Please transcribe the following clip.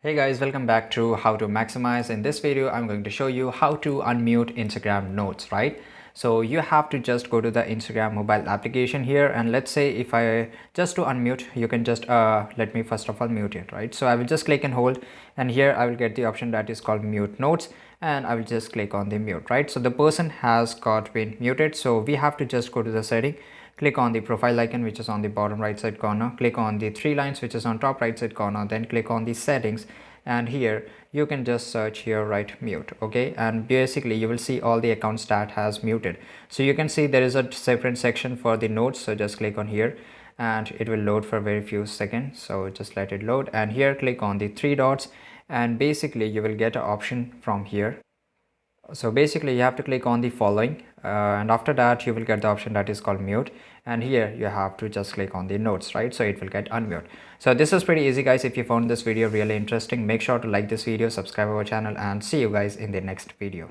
Hey guys, welcome back to How to Maximize. In this video, I'm going to show you how to unmute Instagram notes, right? So you have to just go to the Instagram mobile application here, and let's say if I just to unmute, you can just let me first of all mute it, right? So I will just click and hold, and here I will get the option that is called mute notes, and I will just click on the mute, right? So the person has got been muted, so we have to just go to the setting, click on the profile icon which is on the bottom right side corner, click on the three lines which is on top right side corner, then click on the settings, and here you can just search here, right, mute. Okay, and basically you will see all the accounts that has muted. So you can see there is a separate section for the notes, so just click on here and it will load for very few seconds, so just let it load, and here click on the three dots, and basically you will get an option from here. So basically you have to click on the following, and after that you will get the option that is called mute, and here you have to just click on the notes, right? So it will get unmute. So this is pretty easy guys. If you found this video really interesting, make sure to like this video, subscribe our channel, and see you guys in the next video.